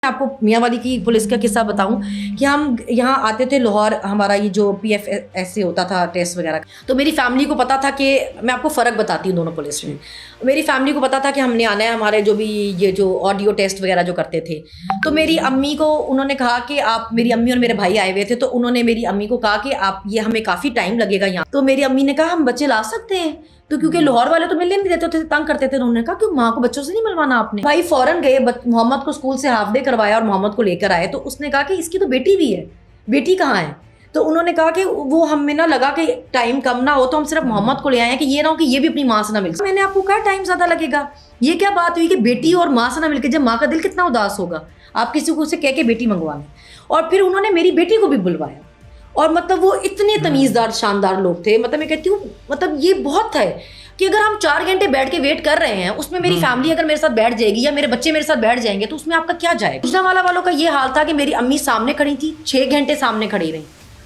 آپ کو میاں والی کی پولیس کا قصہ بتاؤں کہ ہم یہاں آتے تھے لاہور، ہمارا یہ جو PF سے ہوتا تھا ٹیسٹ وغیرہ، تو میری فیملی کو پتا تھا کہ میں آپ کو فرق بتاتی ہوں دونوں پولیس میں. میری فیملی کو پتا تھا کہ ہم نے آنا ہے، ہمارے جو بھی یہ جو آڈیو ٹیسٹ وغیرہ جو کرتے تھے. تو میری امی کو انہوں نے کہا کہ آپ، میری امی اور میرے بھائی آئے ہوئے تھے، تو انہوں نے میری امی کو کہا کہ آپ، یہ ہمیں کافی ٹائم لگے گا یہاں. تو میری امی نے کہا ہم بچے لا سکتے ہیں، تو کیونکہ لاہور والے تو ملنے نہیں دیتے تھے، تنگ کرتے تھے. انہوں نے کہا کہ ماں کو بچوں سے نہیں ملوانا آپ نے. بھائی فوراً گئے، محمد کو اسکول سے ہاف ڈے کروایا اور محمد کو لے کر آئے. تو اس نے کہا کہ اس کی تو بیٹی بھی ہے، بیٹی کہاں ہے؟ تو انہوں نے کہا کہ وہ ہمیں نہ لگا کہ ٹائم کم نہ ہو تو ہم صرف محمد کو لے آئے ہیں کہ یہ نہ ہو کہ یہ بھی اپنی ماں سے نہ مل سکے. میں نے آپ کو کہا ٹائم زیادہ لگے گا. یہ کیا بات ہوئی کہ بیٹی اور ماں سے نہ مل کے، جب ماں کا دل کتنا اداس ہوگا آپ کسی کو سے کہہ کے بیٹی منگوا لیں. اور پھر انہوں نے میری بیٹی کو بھی بلوایا، اور مطلب وہ اتنے تمیزدار شاندار لوگ تھے. مطلب میں کہتی ہوں مطلب یہ بہت ہے کہ اگر ہم 4 گھنٹے بیٹھ کے ویٹ کر رہے ہیں، اس میں میری فیملی اگر میرے ساتھ بیٹھ جائے گی یا میرے بچے میرے ساتھ بیٹھ جائیں گے تو اس میں آپ کا کیا جائے گا. گجرانوالہ والوں کا یہ حال تھا کہ میری امی سامنے کھڑی تھی، 6 گھنٹے سامنے کھڑی رہی،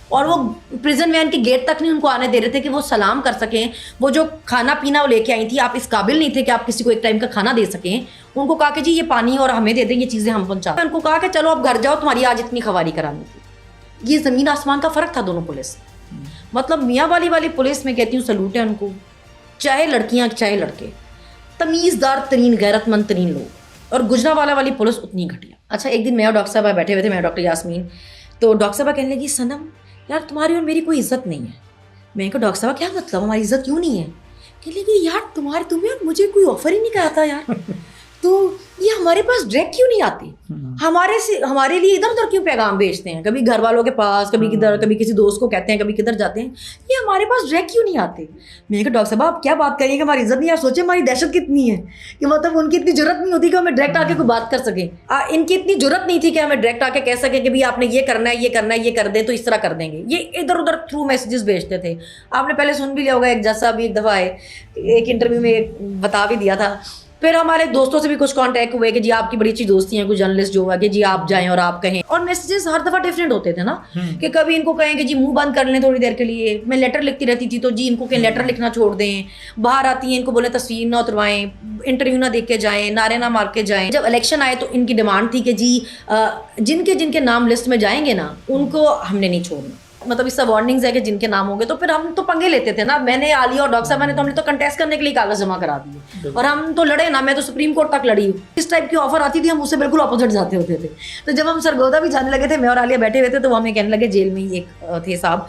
اور وہ پریزن وین کے گیٹ تک نہیں ان کو آنے دے رہے تھے کہ وہ سلام کر سکیں. وہ جو کھانا پینا وہ لے کے آئی تھی، آپ اس قابل نہیں تھے کہ آپ کسی کو ایک ٹائم کا کھانا دے سکیں. ان کو کہا کہ جی یہ پانی اور ہمیں دے دیں، یہ چیزیں ہم پہنچا. ان کو کہا کہ چلو اب گھر جاؤ، تمہاری آج اتنی خواری کرانی تھی. یہ زمین آسمان کا فرق تھا دونوں پولیس. مطلب میاں والی پولیس میں کہتی ہوں سلوٹ ہے ان کو، چاہے لڑکیاں چاہے لڑکے، تمیزدار ترین غیرت مند ترین لوگ. اور گجرانوالہ والی پولیس اتنی گھٹیا. اچھا ایک دن میں اور ڈاکٹر صاحبہ بیٹھے ہوئے تھے، میں ڈاکٹر یاسمین. تو ڈاکٹر صاحبہ کہنے لگی صنم یار تمہاری اور میری کوئی عزت نہیں ہے. میں کہا ڈاکٹر صاحبہ کیا مطلب ہماری عزت کیوں نہیں ہے؟ کہنے لگی یار تمہیں اور مجھے کوئی آفر ہی نہیں کیا تھا یار. تو یہ ہمارے پاس ڈائریکٹ کیوں نہیں آتی؟ ہمارے لیے ادھر ادھر کیوں پیغام بھیجتے ہیں، کبھی گھر والوں کے پاس، کبھی کدھر، کبھی کسی دوست کو کہتے ہیں، کبھی کدھر جاتے ہیں، یہ ہمارے پاس ڈائریکٹ کیوں نہیں آتے؟ میں نے کہا ڈاکٹر صاحب آپ کیا بات کریے کہ ہماری عزت نہیں ہے؟ سوچیں ہماری دہشت کتنی ہے کہ مطلب ان کی اتنی جرت نہیں ہوتی کہ ہمیں ڈائریکٹ آ کے کوئی بات کر سکیں. ان کی اتنی جرت نہیں تھی کہ ہمیں ڈائریکٹ آ کے کہہ سکیں کہ بھی آپ نے یہ کرنا ہے، یہ کرنا ہے، یہ کر دیں تو اس طرح کر دیں گے. یہ ادھر ادھر تھرو میسیجز بھیجتے تھے. آپ نے پہلے سن بھی لیا ہوگا، ایک جج صاحب ایک دفعہ آئے، ایک انٹرویو میں بتا بھی دیا تھا. پھر ہمارے دوستوں سے بھی کچھ کانٹیکٹ ہوئے کہ جی آپ کی بڑی اچھی دوستی ہیں، کچھ جرنلسٹ جو ہوا کہ جی آپ جائیں اور آپ کہیں. اور میسیجز ہر دفعہ ڈفرینٹ ہوتے تھے نا، کہ کبھی ان کو کہیں کہ جی منہ بند کر لیں تھوڑی دیر کے لیے. میں لیٹر لکھتی رہتی تھی تو جی ان کو کہ لیٹر لکھنا چھوڑ دیں. باہر آتی ہیں ان کو بولے تصویر نہ اتروائیں، انٹرویو نہ دیکھ کے جائیں، نعرے نہ مار کے جائیں. جب الیکشن آئے تو ان کی ڈیمانڈ تھی کہ جی جن کے نام لسٹ میں جائیں گے نا ان کو ہم نے نہیں چھوڑنا. مطلب اس سے وارننگز ہے کہ جن کے نام ہوں گے. تو پھر ہم تو پنگے لیتے تھے نا. میں نے عالیہ اور ڈاکٹر صاحبہ نے تو ہم نے تو کنٹیسٹ کرنے کے لیے کاغذ جمع کرا دیے، اور ہم تو لڑے نا. میں تو سپریم کورٹ تک لڑی ہوں. اس ٹائپ کی آفر آتی تھی ہم اس سے بالکل اپوزٹ جاتے ہوتے تھے. تو جب ہم سرگودا بھی جانے لگے تھے، میں اور عالیہ بیٹھے ہوئے تھے، تو وہ ہمیں کہنے لگے جیل میں ہی ایک تھے صاحب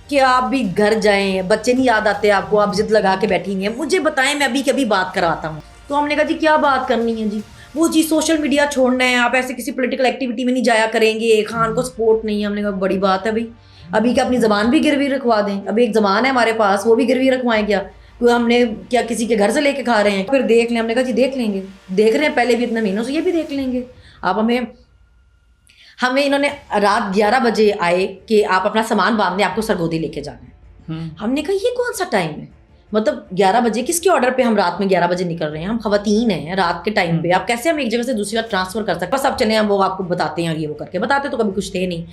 کہ آپ بھی گھر جائیں، بچے نہیں یاد آتے آپ کو، آپ ضد لگا کے بیٹھی ہیں، مجھے بتائیں میں ابھی کبھی بات کراتا ہوں. تو ہم نے کہا جی کیا بات کرنی ہے جی؟ وہ جی سوشل میڈیا چھوڑنا ہے، آپ ایسے کسی پولیٹیکل ایکٹیویٹی میں نہیں جایا کریں گے، خان کو سپورٹ نہیں ہے. ہم نے کہا بڑی بات ہے بھائی، ابھی کیا اپنی زبان بھی گروی رکھوا دیں؟ ابھی ایک زبان ہے ہمارے پاس، وہ بھی گروی رکھوائیں کیا؟ ہم نے کیا کسی کے گھر سے لے کے کھا رہے ہیں؟ پھر دیکھ لیں. ہم نے کہا جی دیکھ لیں گے، دیکھ رہے ہیں پہلے بھی اتنے مہینوں سے، یہ بھی دیکھ لیں گے. آپ ہمیں انہوں نے رات 11 بجے آئے کہ آپ اپنا سامان باندھیں، آپ کو سرگودی لے کے جانا ہے. ہم نے کہا یہ کون سا ٹائم ہے؟ مطلب 11 بجے کس کے آرڈر پہ ہم رات میں 11 بجے نکل رہے ہیں؟ ہم خواتین ہیں، رات کے ٹائم پہ آپ کیسے ہم ایک جگہ سے دوسری جگہ ٹرانسفر کر سکتے؟ بس اب چلیں ہم وہ آپ کو بتاتے ہیں، اور یہ وہ کر کے بتاتے تو کبھی کچھ تھے نہیں.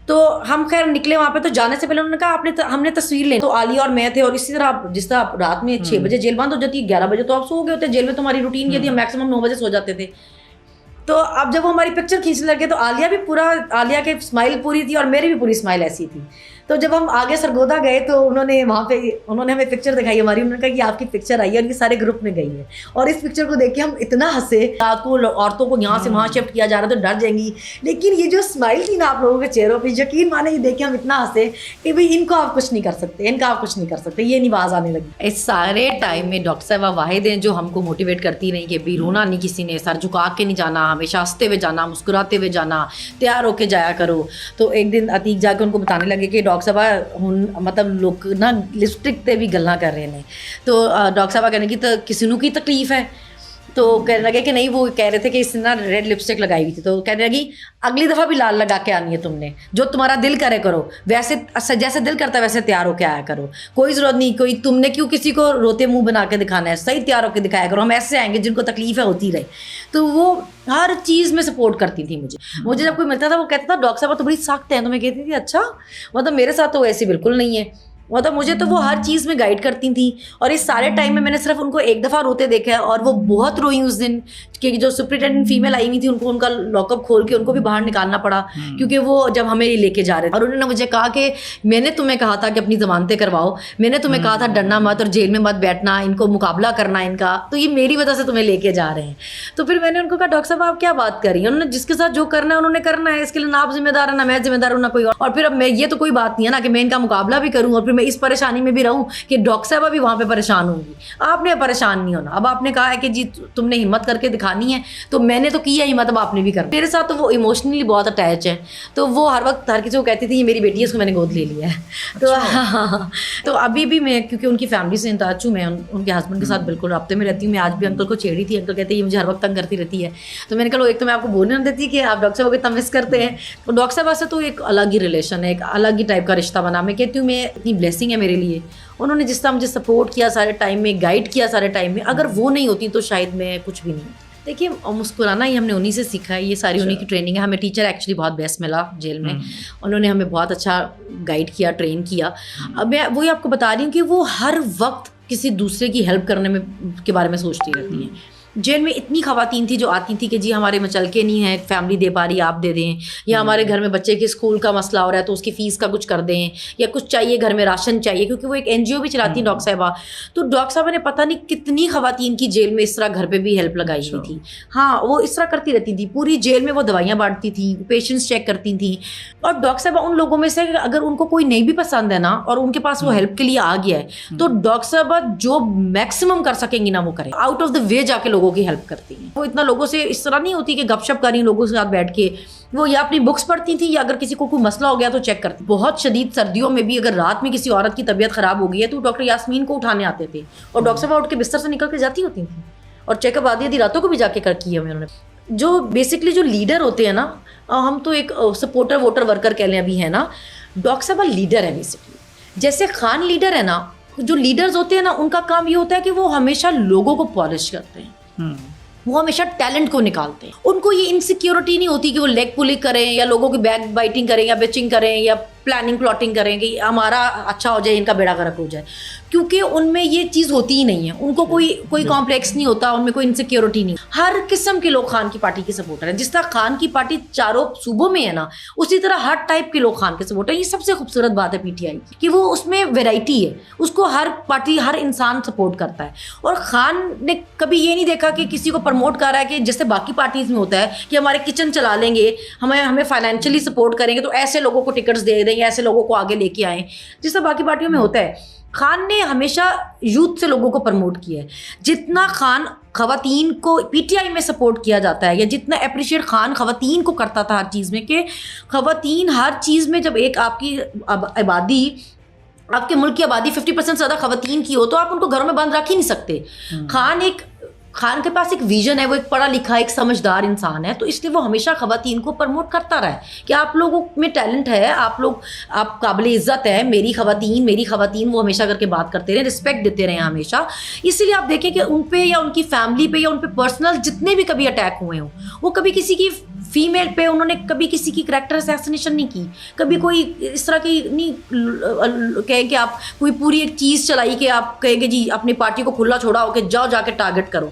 تو ہم خیر نکلے وہاں پہ. تو جانے سے پہلے انہوں نے کہا ہم نے تصویر لیں. تو عالیہ اور میں تھے، اور اسی طرح جس طرح رات میں 6 بجے جیل بند ہو جاتی ہے، 11 بجے تو آپ سو گئے ہوتے. جیل میں تو ہماری روٹین یہ تھی ہم میکسیمم 9 بجے سو جاتے تھے. تو اب جب وہ ہماری پکچر کھینچنے لگے تو عالیہ بھی پورا، عالیہ کی اسمائل پوری تھی اور میری بھی پوری اسمائل ایسی تھی. تو جب ہم آگے سرگودا گئے تو انہوں نے وہاں پہ ہمیں پکچر دکھائی ہماری. انہوں نے کہا کہ آپ کی پکچر آئی ہے اور یہ سارے گروپ میں گئی ہے. اور اس پکچر کو دیکھ کے ہم اتنا ہنسے. رات کو عورتوں کو یہاں سے وہاں شفٹ کیا جا رہا تو ڈر جائیں گی، لیکن یہ جو اسمائل تھی نا آپ لوگوں کے چہروں پہ، یقین مانے یہ دیکھ کے ہم اتنا ہنسے کہ بھائی ان کو آپ کچھ نہیں کر سکتے، ان کا آپ کچھ نہیں کر سکتے. یہ نہیں باز آنے لگی. اس سارے ٹائم میں ڈاکٹر صاحبہ واحد ہیں جو ہم کو موٹیویٹ کرتی رہی کہ بھی رونا نہیں کسی نے، سر جھکا کے نہیں جانا، ہمیشہ ہنستے ہوئے جانا، مسکراتے ہوئے جانا، تیار ہو کے جایا کرو. تو ایک دن عتیق جا کے ان کو بتانے لگے کہ ڈاکٹر صاحبہ مطلب لوگ نا لپسٹک تے بھی گلاں کر رہے ہیں. تو ڈاکٹر صاحبہ کہنے کی تو کسی نو کی تکلیف ہے؟ تو کہنے لگے کہ نہیں، وہ کہہ رہے تھے کہ اس نے نا ریڈ لپسٹک لگائی ہوئی تھی. تو کہنے لگی اگلی دفعہ بھی لال لگا کے آنی ہے تم نے، جو تمہارا دل کرے کرو، ویسے جیسے دل کرتا ہے ویسے تیار ہو کے آیا کرو. کوئی ضرورت نہیں کوئی تم نے کیوں کسی کو روتے منہ بنا کے دکھانا ہے، صحیح تیار ہو کے دکھایا کرو. ہم ایسے آئیں گے جن کو تکلیف ہے ہوتی رہے. تو وہ ہر چیز میں سپورٹ کرتی تھی مجھے جب کوئی ملتا تھا وہ کہتا تھا ڈاکٹر صاحبہ تو بڑی سخت ہیں. تو میں کہتی تھی اچھا، مطلب میرے ساتھ تو ایسی بالکل نہیں ہے. مطلب مجھے تو وہ ہر چیز میں گائیڈ کرتی تھیں. اور اس سارے ٹائم میں نے صرف ان کو ایک دفعہ روتے دیکھا ہے, اور وہ بہت روئی اس دن کہ جو سپرنٹینڈنٹ فیمیل آئی ہوئی تھی ان کو ان کا لاک اپ کھول کے ان کو بھی باہر نکالنا پڑا, کیونکہ وہ جب ہمیں لے کے جا رہے تھے. اور انہوں نے مجھے کہا کہ میں نے تمہیں کہا تھا کہ اپنی ضمانتیں کرواؤ, میں نے تمہیں کہا تھا ڈرنا مت اور جیل میں مت بیٹھنا, ان کو مقابلہ کرنا ان کا, تو یہ میری وجہ سے تمہیں لے کے جا رہے ہیں. تو پھر میں نے ان کو کہا ڈاکٹر صاحب آپ کیا بات کر رہی ہیں, انہوں نے جس کے ساتھ جو کرنا ہے انہوں نے کرنا ہے, اس کے لیے نہ آپ ذمہ دار ہیں نہ میں ذمہ دار ہوں نہ کوئی اور پھر اب میں یہ تو کوئی بات نہیں ہے نا کہ میں ان کا مقابلہ بھی کروں اور پھر میں اس پریشانی میں بھی رہوں کہ ڈاکٹر صاحبہ بھی وہاں پہ پریشان ہوں گی. آپ نے پریشان نہیں ہونا, اب آپ نے کہا ہے کہ جی تم نے ہمت کر کے دکھانی ہے تو میں نے تو کیا ہمت, اب آپ نے بھی کرنا. میرے ساتھ تو وہ ایموشنلی بہت اٹیچ ہے, تو وہ ہر وقت ہر کسی کو کہتی تھی یہ میری بیٹی ہے, اس کو میں نے گود لے لیا ہے. تو تو ابھی بھی میں کیونکہ ان کی فیملی سے ان ٹچ ہوں, میں ان کے ہسبینڈ کے ساتھ بالکل رابطے میں رہتی ہوں. میں آج بھی انکل کو چھیڑی تھی, انکل کہتے ہیں یہ مجھے ہر وقت تنگ کرتی رہتی ہے. تو میں نے کہا ایک تو میں آپ کو بولنے نہیں دیتی کہ آپ ڈاکٹر صاحب کو اتنا مس کرتے ہیں. تو ڈاکٹر صاحب سے تو ایک الگ ہی ریلیشن ہے, ایک الگ ہی ٹائپ کا رشتہ بنا. میں کہتی ہوں میں اتنی بلیسنگ ہے میرے لیے, انہوں نے جس طرح مجھے سپورٹ کیا سارے ٹائم میں, گائڈ کیا سارے ٹائم میں, اگر وہ نہیں ہوتی تو شاید میں کچھ بھی نہیں. دیکھیے مسکرانا ہی ہم نے انہیں سے سیکھا ہے, یہ ساری انہیں کی ٹریننگ ہے. ہمیں ٹیچر ایکچولی بہت بیسٹ ملا جیل میں, انہوں نے ہمیں بہت اچھا گائڈ کیا, ٹرین کیا. اب میں وہی آپ کو بتا رہی ہوں کہ وہ ہر وقت کسی دوسرے کی ہیلپ کرنے میں کے بارے میں سوچتی رہتی ہیں. جیل میں اتنی خواتین تھی جو آتی تھی کہ جی ہمارے میں چل کے نہیں ہے, فیملی دے پا رہی آپ دے دیں, یا ہمارے گھر میں بچے کے اسکول کا مسئلہ ہو رہا ہے تو اس کی فیس کا کچھ کر دیں, یا کچھ چاہیے گھر میں راشن چاہیے, کیونکہ وہ ایک NGO بھی چلاتی ہیں ڈاکٹر صاحبہ. تو ڈاکٹر صاحبہ نے پتہ نہیں کتنی خواتین کی جیل میں اس طرح گھر پہ بھی ہیلپ لگائی ہوئی تھی. ہاں وہ اس طرح کرتی رہتی تھی, پوری جیل میں وہ دوائیاں بانٹتی تھیں, پیشنٹس چیک کرتی تھیں. اور ڈاکٹر صاحبہ ان لوگوں میں سے اگر ان کو کوئی نہیں بھی پسند ہے نا اور ان کے پاس وہ ہیلپ کے لیے آ گیا ہے تو ڈاکٹر صاحبہ جو میکسیمم کر سکیں گی نا وہ کریں, آؤٹ آف دا وے جا کے لوگوں کی ہیلپ کرتی ہیں. وہ اتنا لوگوں سے اس طرح نہیں ہوتی کہ گپ شپ کری لوگوں کے ساتھ بیٹھ کے, وہ یا اپنی بکس پڑھتی تھی یا اگر کسی کو کوئی مسئلہ ہو گیا تو چیک کرتی. بہت شدید سردیوں میں بھی اگر رات میں کسی عورت کی طبیعت خراب ہو گئی ہے تو ڈاکٹر یاسمین کو اٹھانے آتے تھے, اور ڈاکٹر صاحبہ اٹھ کے بستر سے نکل کے جاتی ہوتی تھیں, اور چیک اپ آدھی راتوں کو بھی جا کے کی ہے انہوں نے. جو بیسکلی جو لیڈر ہوتے ہیں نا, ہم تو ایک سپورٹر ووٹر ورکر کہہ لیں ابھی ہے نا, ڈاکٹر صاحبہ لیڈر ہے بیسکلی. جیسے خان لیڈر ہے نا, جو لیڈرز ہوتے ہیں نا ان کا کام یہ ہوتا ہے کہ وہ ہمیشہ لوگوں کو پالش کرتے ہیں, وہ ہمیشہ ٹیلنٹ کو نکالتے ہیں. ان کو یہ انسیکیورٹی نہیں ہوتی کہ وہ لیگ پولنگ کریں یا لوگوں کی بیک بائٹنگ کریں یا بیچنگ کریں یا پلاننگ پلاٹنگ کریں کہ ہمارا اچھا ہو جائے ان کا بیڑا غرق ہو جائے, کیونکہ ان میں یہ چیز ہوتی ہی نہیں ہے. ان کو کوئی کمپلیکس نہیں ہوتا, ان میں کوئی انسیکیورٹی نہیں. ہر قسم کے لوگ خان کی پارٹی کے سپورٹر ہیں. جس طرح خان کی پارٹی چاروں صوبوں میں ہے نا, اسی طرح ہر ٹائپ کے لوگ خان کے سپورٹر ہیں. یہ سب سے خوبصورت بات ہے PTI کہ وہ اس میں ویرائٹی ہے, اس کو ہر پارٹی ہر انسان سپورٹ کرتا ہے. اور خان نے کبھی یہ نہیں دیکھا کہ کسی کو پروموٹ کر رہا ہے کہ جیسے باقی پارٹیز میں ہوتا ہے کہ ہمارے کچن چلا لیں گے, ہمیں فائنینشلی سپورٹ کریں گے تو ایسے لوگوں کو ٹکٹس دے دیں یا ایسے لوگوں کو آگے لے کے آئیں, جس طرح باقی پارٹیوں میں ہوتا ہے. خان نے ہمیشہ یوتھ سے لوگوں کو پروموٹ کیا ہے. جتنا خان خواتین کو PTI میں سپورٹ کیا جاتا ہے یا جتنا اپریشیٹ خان خواتین کو کرتا تھا ہر چیز میں, کہ خواتین ہر چیز میں, جب ایک آپ کی آبادی, آپ کے ملک کی آبادی 50% زیادہ خواتین کی ہو تو آپ ان کو گھروں میں بند رکھ ہی نہیں سکتے. خان کے پاس ایک ویژن ہے, وہ ایک پڑھا لکھا ایک سمجھدار انسان ہے, تو اس لیے وہ ہمیشہ خواتین کو پروموٹ کرتا رہا ہے کہ آپ لوگوں میں ٹیلنٹ ہے, آپ قابل عزت ہے, میری خواتین, وہ ہمیشہ کر کے بات کرتے رہے, رسپیکٹ دیتے رہے ہمیشہ. اسی لیے آپ دیکھیں کہ ان پہ یا ان کی فیملی پہ یا ان پہ پرسنل جتنے بھی کبھی اٹیک ہوئے ہوں, وہ کبھی کسی کی فیمیل پہ انہوں نے کبھی کسی کی کریکٹر اسیسینیشن نہیں کی, کبھی کوئی اس طرح کی نہیں کہے کہ آپ کوئی پوری ایک چیز چلائی کہ آپ کہیں گے جی اپنی پارٹی کو کھلا چھوڑا ہو کہ جاؤ جا کے ٹارگٹ کرو.